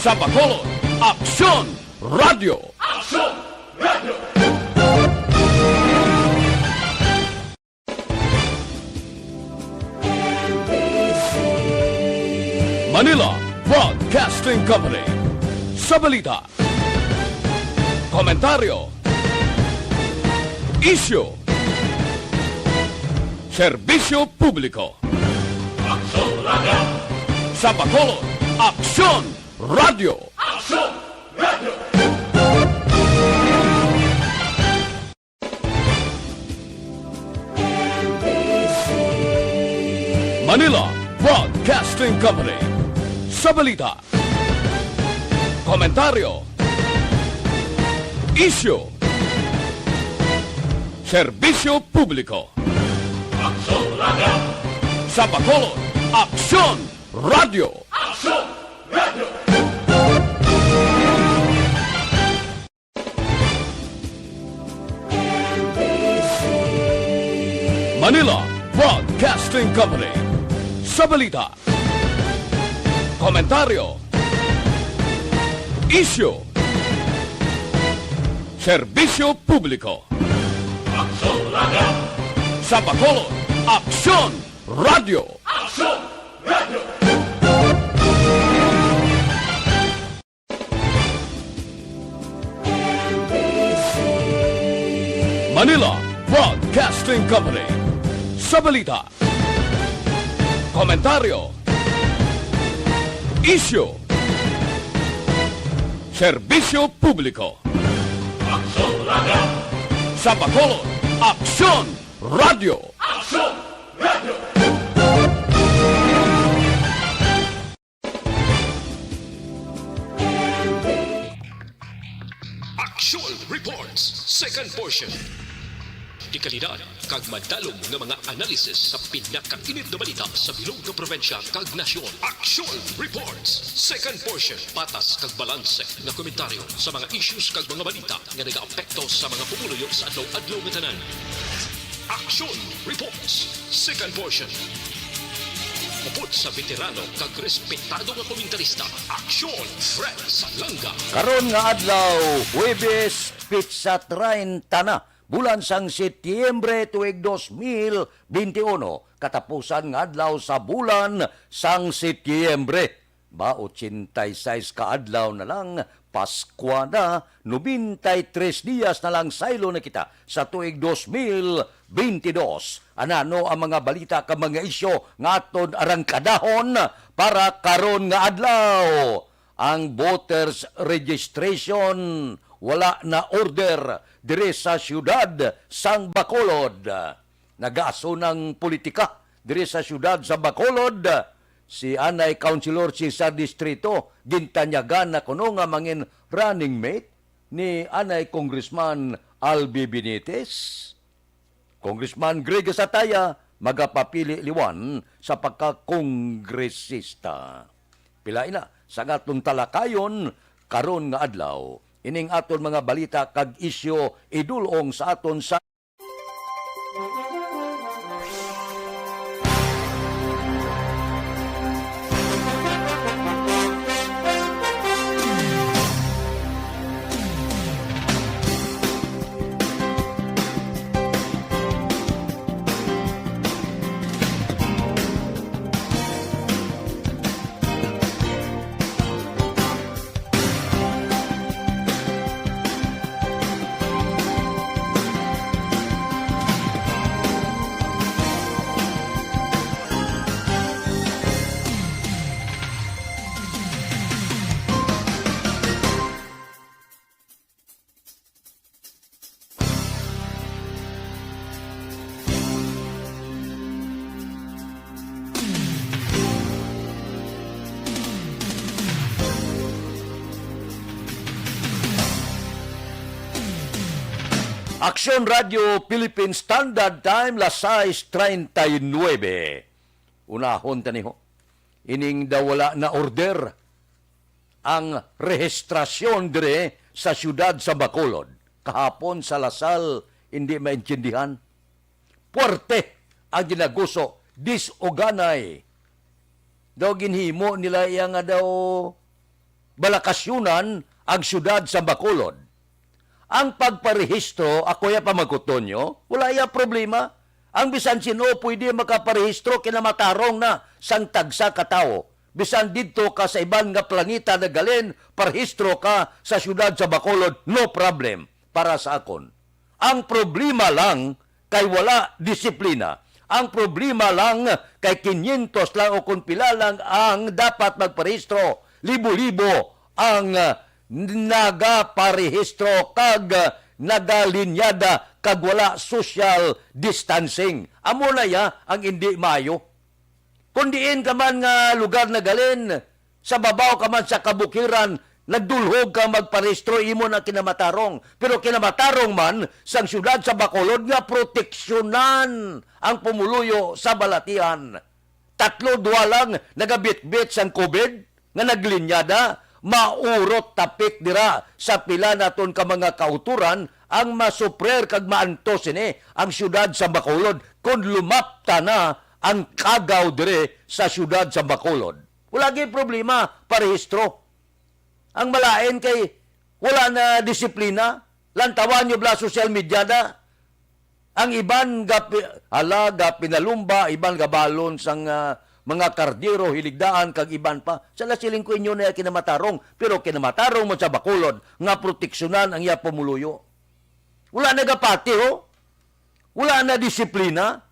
Sa Bacolod, Aksyon Radio! Aksyon Radio! Manila Broadcasting Company. Sa balita, komentaryo, isyu, serbisyo publiko. Aksyon Radio! Sa Bacolod, Aksyon Radio! Aksyon Radio! Manila Broadcasting Company. Sa balita, komentaryo, isyu, serbisyo publiko. Aksyon Radio! Sa Bacolod, Aksyon Radio! Aksyon Radio! Manila Broadcasting Company. Sa balita, komentaryo, isyu, serbisyo publiko. Aksyon Radio! Sa Bacolod, Aksyon Radio! Aksyon Radio! Manila Broadcasting Company. Sa balita, komentaryo, isyu, serbisyo publiko. Aksyon Radio! Sa Bacolod, Aksyon Radio! Aksyon Radio! Aksyon Reports, second portion. Di kalidad, kag madalong nga mga analisis sa pinakainit na balita sa bilog na probinsya kag nasyon. Aksyon Reports, second portion. Patas kag balanse nga komentaryo sa mga issues kag mga balita nga nagaapekto sa mga pumuluyo sa adlaw-adlaw nga tanan. Aksyon Reports, second portion. Upod sa veterano kag respetado nga komentarista, Aksyon Fred Salanga. Karon nga adlaw, Huwebes, Pizza 30 na, bulan sang Setyembre tuig 2021, katapusan nga adlaw sa bulan sang Setyembre. Ba 86 ka adlaw na lang, Paskwa na, 93 diyas na lang saylo na kita sa tuig 2022. Anano ang mga balita ka mga isyo nga aton arangkadahon para karon nga adlaw. Ang voters registration wala na order dire sa siyudad sang Bacolod. Nag-aso ng politika dire sa siyudad sa Bacolod. Si Anay Councilor si sa distrito gintanyagan na kuno nga mangin running mate ni Anay Congressman Albi Benitez. Congressman Greg Sataya magapapili liwan sa pagkakongresista. Pila ina sa atong talakayon karon nga adlaw. Ining aton mga balita kag isyo idulong sa aton sa Aksyon Radio Philippine Standard Time, las 6:39. Unahon taniho. Ining dawala na order ang rehistrasyon dire sa siyudad sa Bacolod. Kahapon sa Lasal, hindi maintindihan. Puerte ang ginaguso, disoganay. Daw ginhimo nila iya nga daw balakasyunan ang syudad sa Bacolod. Ang pagparehistro, ako ya pamagkuton nyo, wala ya problema. Ang bisan sino pwede makaparehistro kinamatarong na sang tagsa katao. Bisan dito ka sa iban nga planeta na galin, parehistro ka sa syudad sa Bacolod, no problem para sa akon. Ang problema lang kay wala disiplina. Ang problema lang kay 500 lang o kung pila lang ang dapat magparehistro. Libo-libo ang nagaparehistro kag nagalinyada kag wala social distancing. Amo na ya ang hindi mayo. Kung diin ka man nga lugar na galin, sa babaw ka man sa kabukiran, nagdulhog ka magparehistro, imo na kinamatarong. Pero kinamatarong man, sang syudad sa Bacolod nga proteksyonan ang pumuluyo sa balatian. 3-2 lang nagabit-bit sang COVID, nga naglinyada, maurot tapik dira sa pila naton ka mga kauturan, ang masuprer kag maantos ini ang syudad sa Bacolod kung lumapta na ang kagaw dire sa syudad sa Bacolod. Wala gyud problema, parehistro. Ang malain kay wala na disiplina, lantawan nyo bla social media na. Ang iban pinalumba, iban gabalon sang mga kardero, hiligdaan, kag iban pa. Sala siling ko inyo na kinamatarong, pero kinamatarong mo sa Bacolod, nga proteksyonan ang iya pumuluyo. Wala na gapati, ho? Wala na disiplina.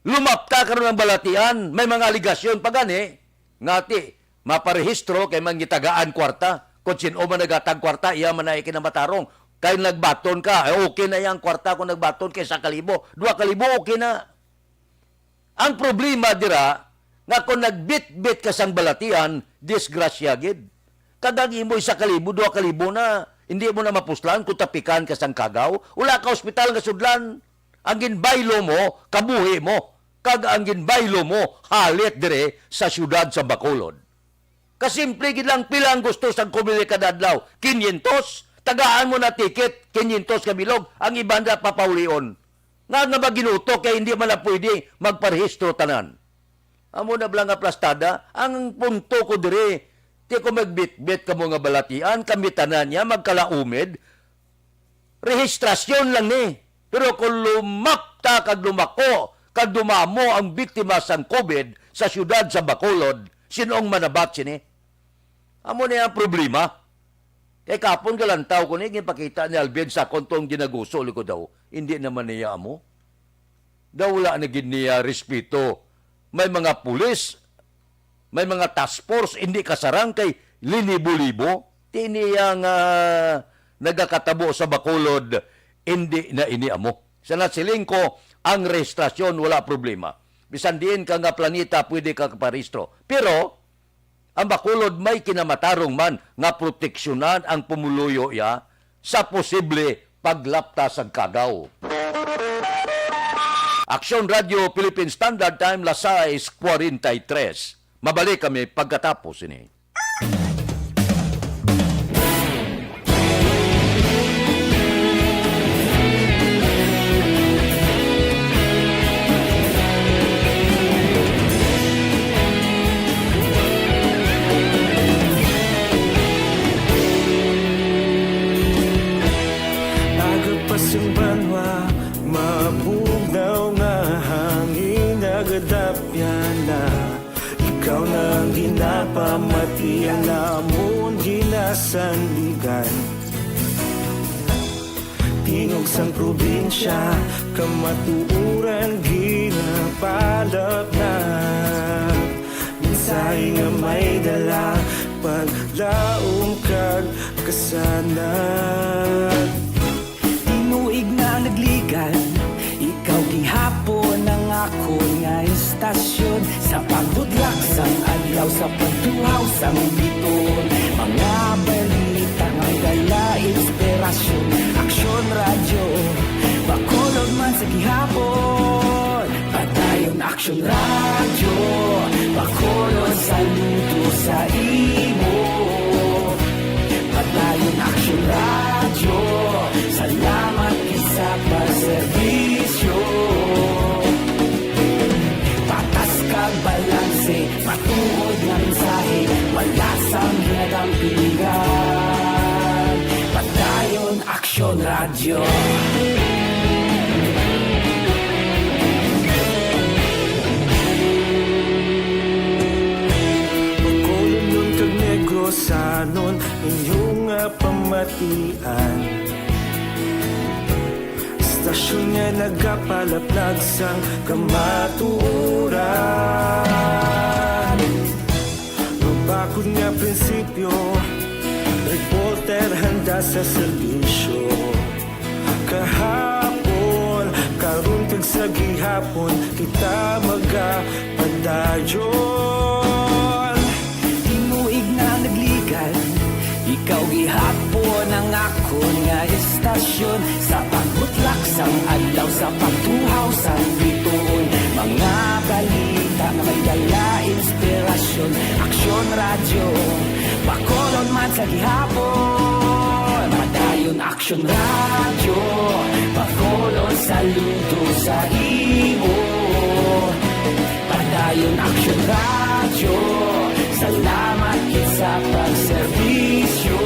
Lumapta karon ng balatian, may mga aligasyon pa gani, ngati, maparehistro kay mangitagaan kwarta. Kung sino man nagatag kwarta, iya man na ikinamatarong. Kaya nagbaton ka, okay na yung kwarta kung nagbaton kay 1,000. 2,000, okay na. Ang problema dira, nga kung nagbit-bit ka sang balatian, disgrasya gid. Kadagi mo 1,000, 2,000 na, hindi mo na mapuslan kung tapikan ka sang kagaw. Wala ka ospital nga sudlan. Ang ginbaylo mo, kabuhi mo. Kag ang ginbaylo mo, halit dire sa syudad sa Bacolod. Kasimple gid lang pila ang gusto sa kumili kadadlaw. 500, tagaan mo na ticket, 500 ka bilog, ang iban na papaulion. Nga ba ginuto kay hindi man na pwede magparehistro tanan. Amo na blang nga plastada, ang punto ko dire, ti ko magbit-bit ka mo nga balatian, kami tanan niya, magkalaumid, rehistrasyon lang ni. Pero kung lumakta kag lumako, kag dumamo ang biktima sang COVID sa syudad sa Bacolod, sinong manabat sini? Amo na yung problema. Kay kapon galantaw ko ni gipakita ni Alvin sa kontong ginaguso liko daw. Hindi naman niya amo. Daw wala na gid niya respeto. May mga pulis, may mga task force, hindi kasarang kay linibo-libo. Di niya nga nagakatabo sa Bacolod, hindi na ini amo. Sa nasiling ko, ang rehistrasyon wala problema. Bisan diin ka nga planeta, pwede ka kaparehistro. Pero, ang Bacolod may kinamatarong man nga proteksyonan ang pumuluyo ya sa posible paglaptas ang kagaw. Aksyon Radio Philippine Standard Time, las 6:43. Mabalik kami pagkatapos ini. Ikaw nang ginapamati ang namon ginasandigan. Tingog sang probinsya, kamatuuran ginapalap na. Minsay nga may dala, paglaong kag kasanan. Tinuig na nagligan, ikaw gihapon ang ako nga istasyon. Sa pagbudlak sang adlaw, sa pagtuhaw sang biton. Mga balita nga dala inspirasyon. Aksyon radyo, Bacolod man sa gihapon. Patayon Aksyon radyo, Bacolod saludo sa imo. Patayon Aksyon radyo, salamat sa pagserbisyo. Patas kag balanse, patuod ng mensahe, wala sang radyo. Pagkulong kag negrosanon inyong pamatian. Stasyon nga nagapalaplag sang kamaturan. Bakod nga prinsipyo, reporter handa sa serbisyo. Kahapon, karun kag sa gihapon, kita magapadayon. Tinuig na nagligan, ikaw gihapon ang akon nga estasyon. Sa pagbutlak sang adlaw, sa pagtuhaw sang bituon, mga balita nga may dala inspirasyon. Aksyon radyo, bakolon man sa gihapon. Padayon aksyon radyo, bakolon saludo sa imo. Padayon aksyon radyo, salamat kit sa pagserbisyo.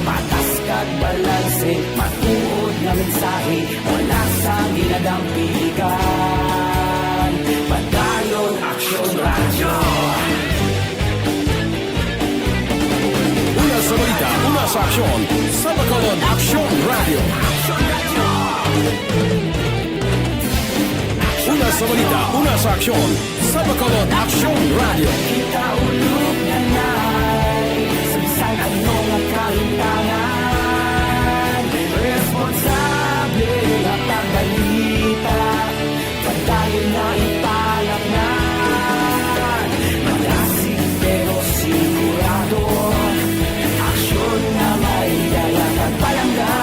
Patas kag balanse, matuod nga mensahe, wala sang ginadampigan. Padayon aksyon radyo. Una sa balita, una sa aksyon, sa Bacolod Aksyon Radio. Una sa balita, una sa aksyon, sa Bacolod Aksyon Radio. Kita ulog na na'y sabisan anong kalintangan. Responsable at ang balita, padayon na ipalaknan. Malasig pero sigurado, aksyon na may dalang at palanggan.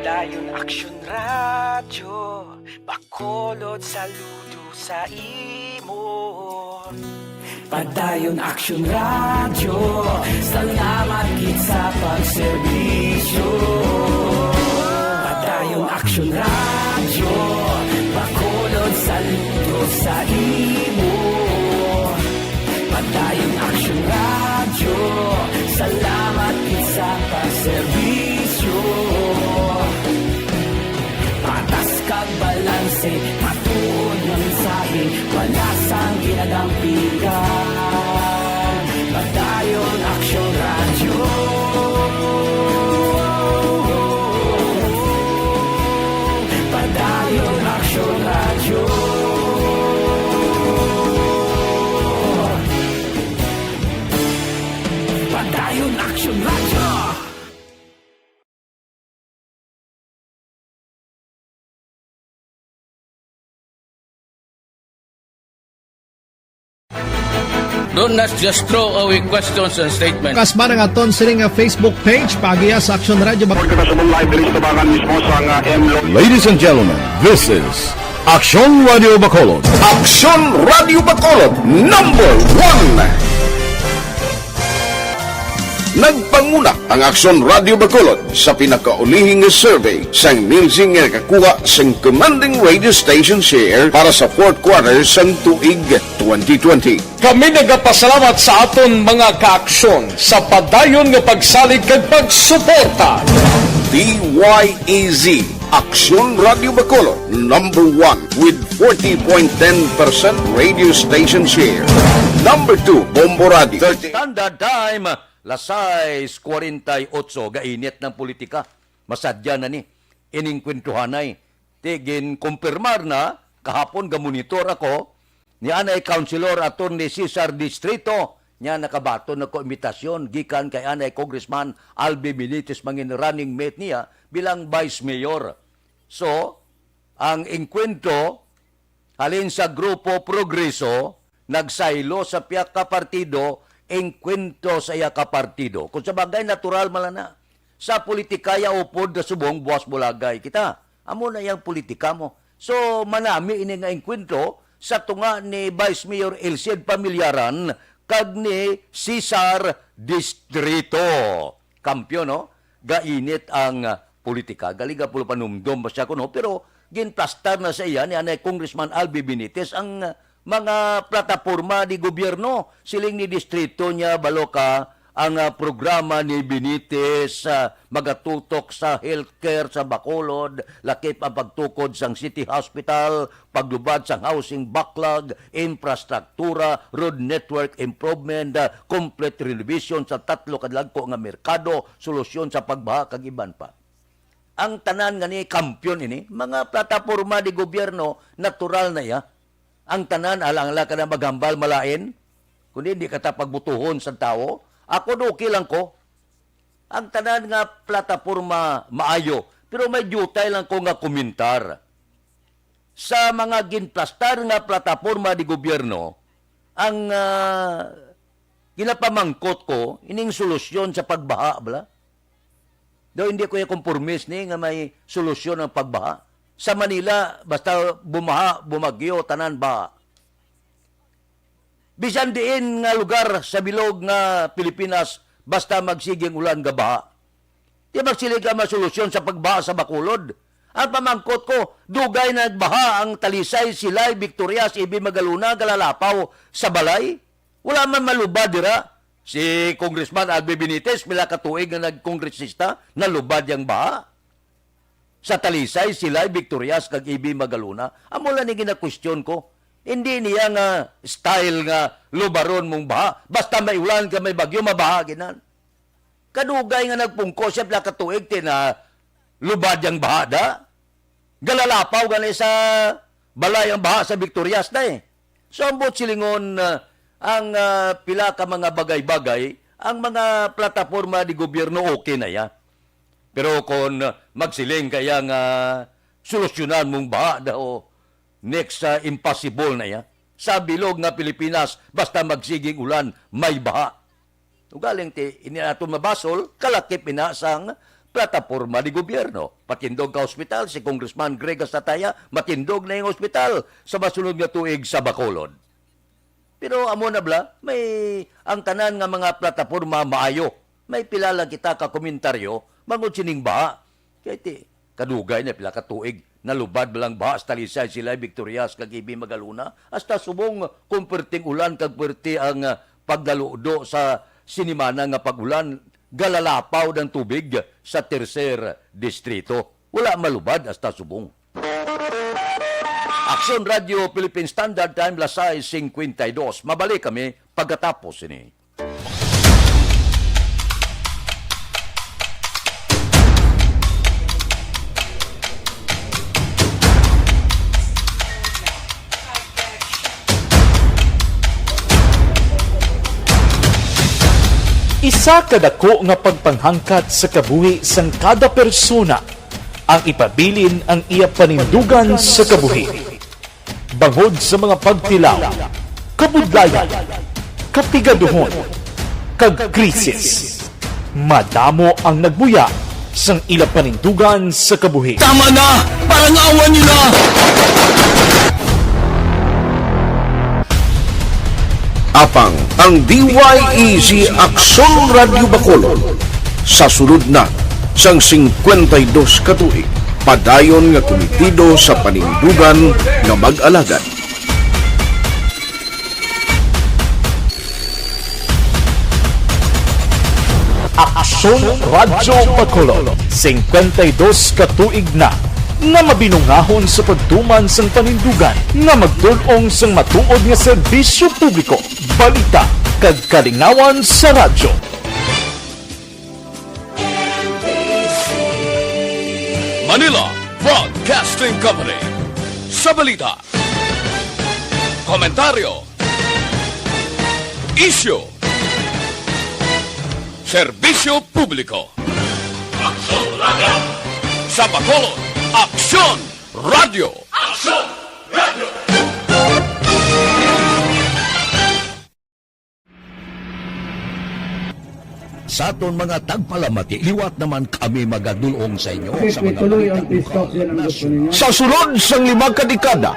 Padayon aksyon radyo, bakolod saludo sa imo. Padayon aksyon radyo, salamat kit sa pagserbisyo. Padayon aksyon radyo, bakolod saludo sa imo. Padayon aksyon radyo, salamat kit sa pagserbisyo. Patas kag balanse, matuod ng mensahe, wala sang ginadampigan. Padayon aksyon radyo. Padayon aksyon radyo. Padayon aksyon radyo. Don't not just throw away questions and statements. Kasma ng aton sining nga Facebook page pagiya sa Aksyon Radio. Ladies and gentlemen, this is Aksyon Radio Bacolod. Aksyon Radio Bacolod #1. Nagpanguna ang Aksyon Radio Bacolod sa pinakaulihing survey sang Nielsen nga nakakuha sang commanding radio station share para sa fourth quarter sang tuig 2020. Kami nagapasalamat sa aton mga kaaksyon sa padayon nga pagsalig kag pagsuporta. DYEZ Aksyon Radio Bacolod #1 with 40.10% radio station share. #2 Bombo Radio 30. Standard time, lasay 48, gainit ng politika. Masadya na ni, iningkwentuhanay. Tigin kumpirmar na, kahapon gamonitor ako, ni anay Councilor Atty. Cesar Distrito, niya nakabato na ko imitasyon, gikan kay anay Congressman Albi Militis, mangin running mate niya, bilang Vice Mayor. So, ang inkwento, halin sa Grupo Progreso, nagsaylo sa piyak ka partido, engkwento sa iya ka partido. Kung sa bagay, natural malana. Sa politikaya upod na subong buwas bulagay kita. Amo na yung politika mo. So, manami ini nga engkwento sa tunga ni Vice Mayor Elcid Pamilyaran kag ni Cesar Distrito. Kampiyon, no? Gainit ang politika. Galing pulo panumdum ba siya kuno, pero ginplastar na sa iya ni Anay Congressman Albi Benitez ang mga plataporma di gobyerno. Siling ni Distrito niya baloka ang programa ni Benitez magatutok sa healthcare sa Bacolod, lakip ang pagtukod sa City Hospital, paglubad sa housing backlog, infrastruktura, road network improvement, complete renovation sa 3 kadlagko nga merkado, solusyon sa pagbaha kag iban pa. Ang tanan nga ni kampyon ini, mga plataporma di gobyerno, natural na ya. Ang tanan alang-ala ka na maghambal malain, kundi hindi ka pagbutuhon sa tao. Ako okay lang ko. Ang tanan nga plataporma maayo, pero may jutay lang ko nga komentar. Sa mga ginplastar nga plataporma di gobyerno, ang ginapamangkot ko, ining solusyon sa pagbaha, bala. Daw hindi ko konformis ni nga may solusyon ng pagbaha. Sa Manila, basta bumaha, bumagyo, tanan baha. Bisan diin nga lugar sa bilog nga Pilipinas, basta magsiging ulan nga baha. Di magsilig ka masolusyon sa pagbaha sa Bacolod. Ang pamangkot ko, dugay na nagbaha ang Talisay, Silay, Victorias, Ibi, Magaluna, Galalapaw sa balay. Wala man malubad dira. Si Congressman Albi Benitez, pila katuig na nagkongresista, nalubad yang baha. Sa Talisay, Silay, Victorias, kag Ibi, Magaluna. Amo lang ni gina-question ko. Hindi niya nga style nga lubaron mong baha. Basta may ulan ka, may bagyo, mabaha, ginan. Kadugay nga nagpungko siya, pila katuig, na lubad yang baha da. Galalapaw ganay sa balay ang baha sa Victorias na eh. So, ang silingon, ang pila ka mga bagay-bagay, ang mga plataforma di gobyerno okay na ya. Pero kung magsiling kaya nga solusyonan mong baha daw, next impossible na ya. Sa bilog nga Pilipinas, basta magsiging ulan, may baha. Ugaling ti, ini nato mabasol, kalakip inasang plataporma di gobyerno. Patindog ka ospital, si Congressman Greg Astataya, matindog na yung ospital sa masunod nga tuig sa Bacolod. Pero amo na bla, may ang tanan nga mga plataporma maayo. May pilala kita ka komentaryo, mangod sining baha. Kaya ti, kadugay na pila katuig, nalubad balang baha sa Talisay, Silay, Victorias, kag Ibi, Magaluna, hasta subong kumperting ulan kag perti ang pagdaludo sa sinimana nga pagulan, galalapaw ng tubig sa Tercer Distrito. Wala malubad hasta subong. Aksyon Radio Philippine Standard Time, Lasay 52. Mabalik kami pagkatapos ini. Isa kadako nga pagpanghangkat sa kabuhi sang kada persona ang ipabilin ang iya panindugan sa kabuhi. Bangod sa mga pagtilaw, kabudlayan, kapigaduhon, kag krisis. Madamo ang nagbuya sang ila panindugan sa kabuhi. Tama na! Parang awan nyo na! Apang ang DYEZ Aksyon Radio Bacolod sa sulod na sang 52 katuig padayon nga komitido sa panindugan nga mag-alagad. Aksyon Radio Bacolod 52 katuig na nga mabinungahon sa pagtuman sang panindugan nga magtulong sang matuod nga serbisyo publiko, balita kag kalingawan sa radyo. Manila Broadcasting Company. Sa balita, komentaryo, isyu, serbisyo publiko. Aksyon Radio! Sa Bacolod, Aksyon Radio! Aksyon Radio! Sa aton mga tagpalamati, liwat naman kami magadulong sa inyo sa mga Tuloy ang TikTok yan ang gusto ninyo. Sa sulod sang 5 kadekada,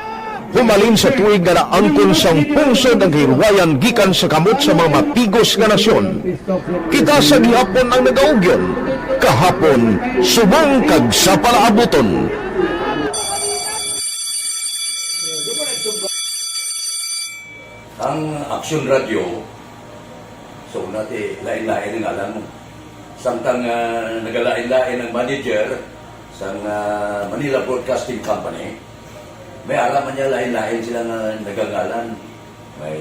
Humalin sa tuig nga naangkon sang pungsod ang hirwayan gikan sa kamot sa mga mapigos nga nasyon. Kita sa gihapon ang nagaugyon, kahapon subong kag sa palaabuton. Ang Aksyon Radio, so natin lain-lain ang alam mo. Samtang nagalain-lain ang manager sa Manila Broadcasting Company, may araman niya lain-lain sila nga nagagalan. May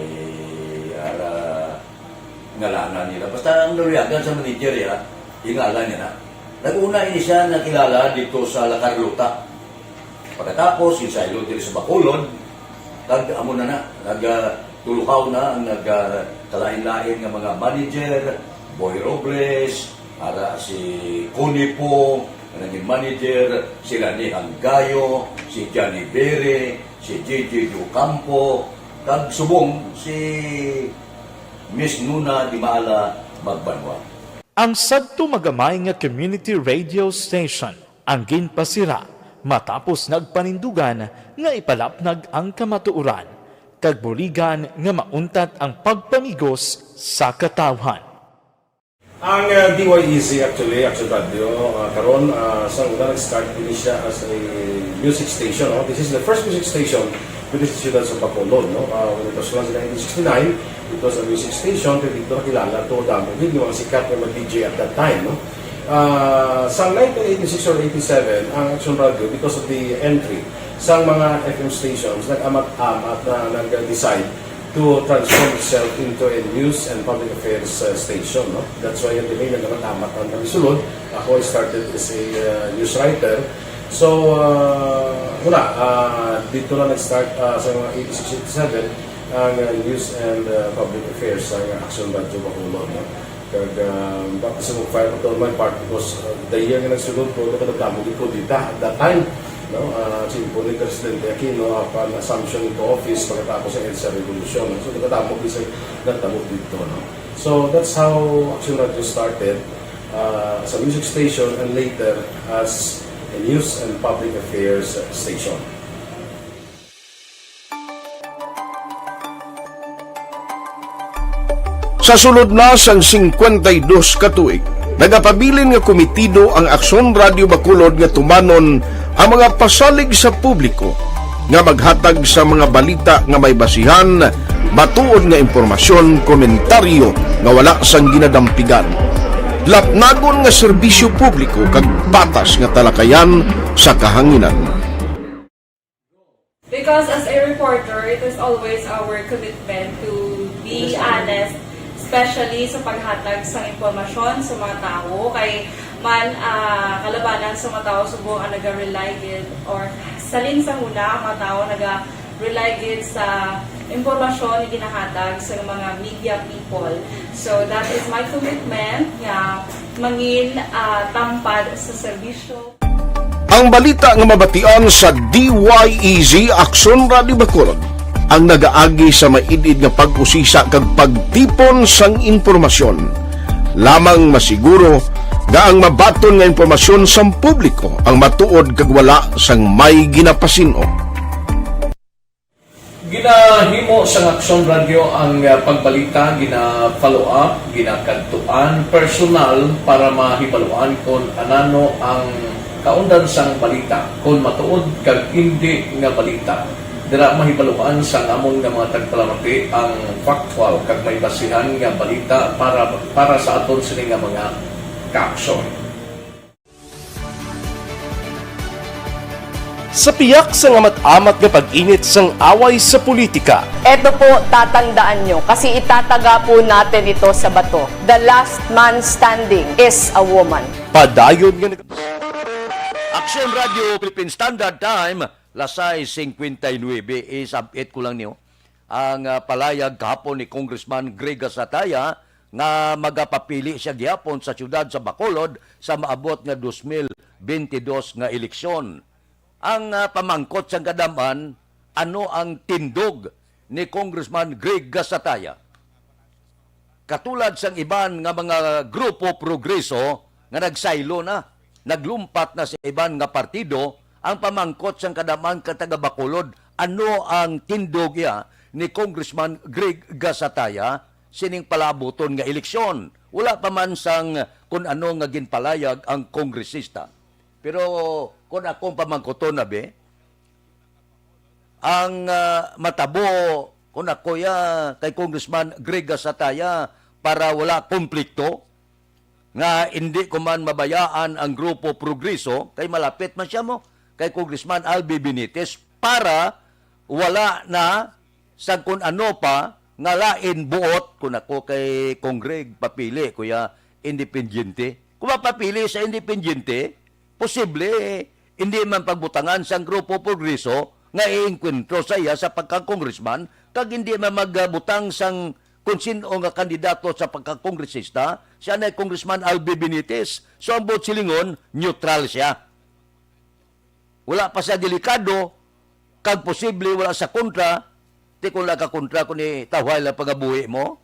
ngalanan nila. Basta ang naluyagan sa manager ya, ingalan niya na. Nag-una ini siya nakilala dito sa La Carlota. Pagkatapos, yung sa ilo dito sa Bacolod, amo na nagtulukaw na ang nagkalain-lain ng mga manager, Boy Robles, si Cunipo, naging manager, sila ni Hanggayo, si Johnny Bere, si JJ Ducampo, kag subong si Miss Nuna Di Maala Magbanwa. Ang sadto magamay nga community radio station ang ginpasira matapos nagpanindugan nga ipalapnag ang kamatuoran kag buligan nga mauntat ang pagpamigos sa katawhan. Ang DYEZ actually, Aksyon Radio, karon sa una nag-start din siya as a music station. No? This is the first music station with this ciudad sa Bacolod. No? When it was launched in 1969, it was a music station. Pero dito nakilala to damo din yung mga sikat na DJ at that time. No? Sa 1986 or 87, ang Aksyon Radio, because of the entry sa mga FM stations, nag-amat-amat na nag-decide to transform itself into a news and public affairs station. No? That's why yung delay na naman-amat ang kamisulod. Ako I started as a news writer. So, dito na nag-start sa mga 86-87 ang news and public affairs sa Aksyon Radio Bacolod. No? Bakit sa mga fire on my part because the year nga nagsulod ko, nagdamog ko dito at that time. No, simple ni Presidente Aquino upon assumption into office pagkatapos ng EDSA Revolution. So, nagdamog dito. No? So, that's how Aksyon Radio started as a music station and later as a news and public affairs station. Sa sulod na sang 52 ka tuig, nagapabilin nga komitido ang Aksyon Radio Bacolod nga tumanon ang mga pasalig sa publiko nga maghatag sa mga balita nga may basihan, matuod nga impormasyon, komentaryo nga wala sang ginadampigan. Lapnagon nga serbisyo publiko kag patas nga talakayan sa kahanginan. Because as a reporter, it is always our commitment to be honest, especially sa paghatag sa impormasyon sa mga tao kay man kalabanan sa mga tao subong ang naga-rely gid or salin sa una ang mga tao naga-rely gid sa impormasyon na ginahatag sa mga media people. So that is my commitment nga mangin tampad sa serbisyo. Ang balita nga mabatian sa DYEZ Aksyon Radio Bacolod ang nagaagi sa maidid nga pag-usisa kag pagtipon sang impormasyon. Lamang masiguro nga ang mabaton nga impormasyon sang publiko ang matuod kag wala sang may ginapasino. Ginahimo sa Aksyon Radio ang pagbalita, gina-follow up, ginakadtuan, personal para mahibaluan kung anano ang kaundan sang balita, kung matuod kag hindi nga balita. Dira mahibaluan sa amon nga mga tagpalamati ang factual kag may basihan nga balita para sa aton sini nga mga kaaksyon. Sa piyak sa amat-amat nga pag-init sang away sa politika, Ito po, tatandaan nyo, kasi itataga po natin ito sa bato. The last man standing is a woman. padayon nga Aksyon Radio Philippine Standard Time, lasay 59 isabit ko lang niyo. Ang palayag kahapon ni Congressman Greg Gasataya nga magapapili siya gihapon sa siyudad sa Bacolod sa maabot nga 2022 nga eleksyon. Ang pamangkot sa kadaman, ano ang tindog ni Congressman Greg Gasataya? Katulad sang iban nga mga grupo progreso nga nagsaylo na, naglumpat na sa iban nga partido, ang pamangkot sang kadaman kataga Bacolod, ano ang tindog ni Congressman Greg Gasataya sining palabuton nga eleksyon. Wala pa man sang kung ano nga ginpalayag ang kongresista. Pero kung akong pamangkoton na ang matabo kung ako kay Congressman Greg Gasataya para wala konflikto nga hindi ko man mabayaan ang Grupo Progreso kay malapit man siya mo kay Congressman Albi Benitez para wala na sa kung ano pa nga lain buot kung ako kay Congreg papili kuya independyente. Kung mapapili sa independyente, posible hindi man pagbutangan sa Grupo Progreso nga iinkwentro sa iya sa pagka-congressman kag hindi man magbutang sang kung sino nga kandidato sa pagka-kongresista, siya na Congressman Albi Benitez. So ang vote silingon, neutral siya. Wala pa siya delikado, kag posible wala sa kontra, di kung ka kontra kung tawhay lang pagabuhi mo.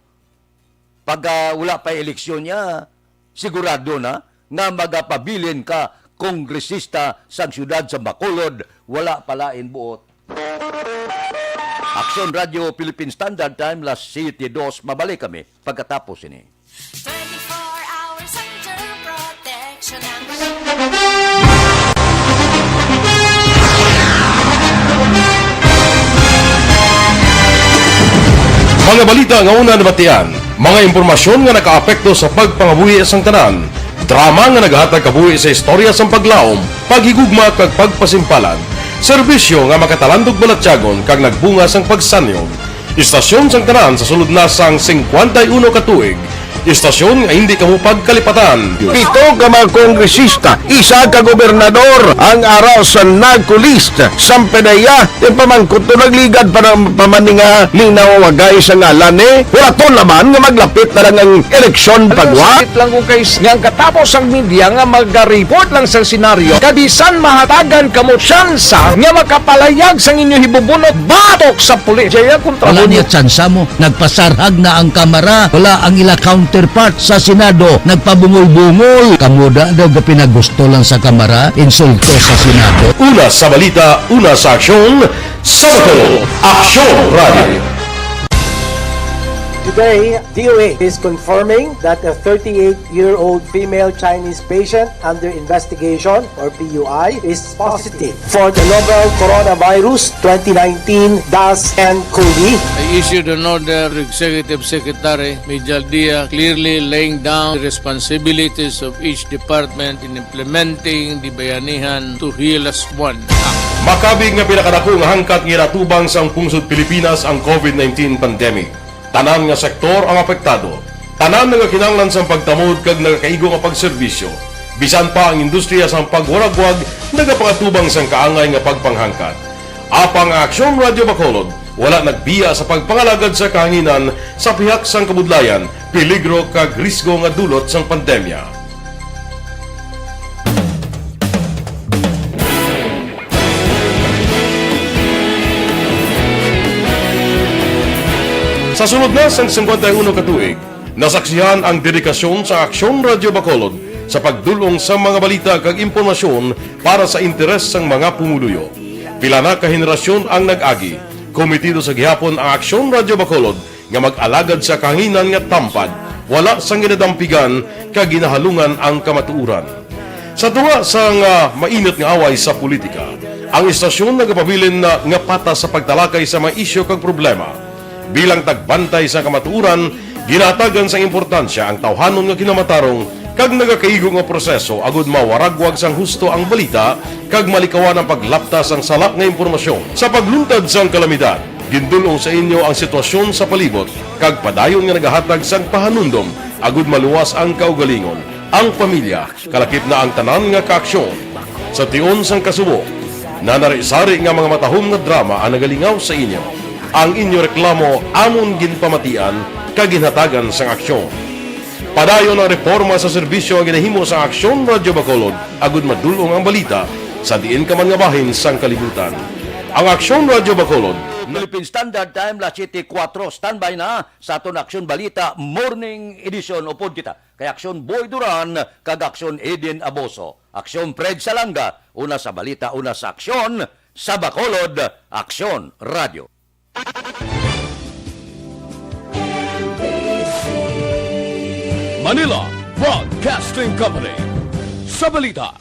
Pag wala pa eleksyon niya, sigurado na nga magapabilin ka kongresista sa siyudad sa Bacolod, wala palain buot. Aksyon Radio Philippine Standard Time, las 7:02. Mabalik kami pagkatapos ini. 24 hours under protection. Mga balita nga una nabatian, mga impormasyon nga nakaapekto sa pagpangabuhi sang tanan, drama nga naghatag kabuhi sa istorya sang paglaom, paghigugma kag pagpasimpalan, serbisyo nga makatalandog balatyagon kag nagbunga sang pagsanyog, istasyon sang tanan sa sulod na sang 51 ka tuig, istasyon nga hindi kamupag kalipatan. 7 ka mga kongresista, 1 ka gobernador ang araw sa nagkulist sang pedaya yung pamangkot to nagligad para pamaninga linaw wagay sa ngalan wala to naman nga maglapit na lang ang eleksyon pagwa. Sakit lang kung kays nga katapos ang media nga mag-report lang sa senaryo kabisan mahatagan kamo tsansa nga makapalayag sang inyo hibubunot batok sa pulis. Jaya kontra wala niya tsansa mo, nagpasarhag na ang kamera, wala ang ila counterpart sa Senado, nagpabungol-bungol. Kamuda daw pinagusto lang sa kamera, insulto sa Senado. Una sa balita, una sa aksyon, Sabado, Aksyon Radio. Today, DOA is confirming that a 38-year-old female Chinese patient under investigation, or PUI, is positive for the novel coronavirus 2019-10-CoV. I issued an order to Executive Secretary Major Dia clearly laying down the responsibilities of each department in implementing the Bayanihan to Heal as One Act. Makabig nga pinakadako nga hangkat nga natubang sa pungsod Pilipinas ang COVID-19 pandemic. Tanan nga sektor ang apektado. Tanan nga kinahanglan sa pagtamod kag nagakaigo nga pagserbisyo. Bisan pa ang industriya sa pagwaragwag nagapakatubang sang kaangay nga pagpanghangkat. Apang Aksyon Radio Bacolod wala nagbiya sa pagpangalagad sa kahanginan sa pihak sang kabudlayan, peligro kag risgo nga dulot sang pandemya. Sa sunod na sang 51 katuig, nasaksihan ang dedikasyon sa Aksyon Radio Bacolod sa pagdulong sa mga balita kag impormasyon para sa interes sang mga pumuluyo. Pila na ka henerasyon ang nag-agi, komitido sa gihapon ang Aksyon Radio Bacolod nga mag-alagad sa kahanginan nga tampad, wala sang ginadampigan kag ginahalungan ang kamatuuran. Sa tunga sang mainit nga away sa politika, ang istasyon nagapabilin na nga patas sa pagtalakay sa mga isyu kag problema. Bilang tagbantay sa kamatuuran, ginatagan sa importansya ang tawhanon nga kinamatarong kag nagakaigo nga proseso agud mawaragwag sang husto ang balita kag malikawan ang paglaptas ang salak nga impormasyon. Sa pagluntad sang kalamidad, gindulong sa inyo ang sitwasyon sa palibot kag padayon nga nagahatag sang pahanundom agud maluwas ang kaugalingon. Ang pamilya, kalakip na ang tanan nga kaaksyon. Sa tion sang kasubo, nanari-sari nga mga matahom nga drama ang nagalingaw sa inyo. Ang inyo reklamo amon ginpamatian kag ginhatagan sang aksyon. Padayon ang reforma sa serbisyo ang ginahimo sa Aksyon Radio Bacolod agud madulong ang balita sa diin ka man nga bahin sang kalibutan. Ang Aksyon Radio Bacolod, Philippine Standard Time, las 7:04. Standby na sa aton Aksyon Balita Morning Edition. Upod kita kay Aksyon Boy Duran kag Aksyon Eden Aboso. Aksyon Fred Salanga, una sa balita, una sa aksyon. sa Bacolod, Aksyon Radio. Manila Broadcasting Company. Sa balita,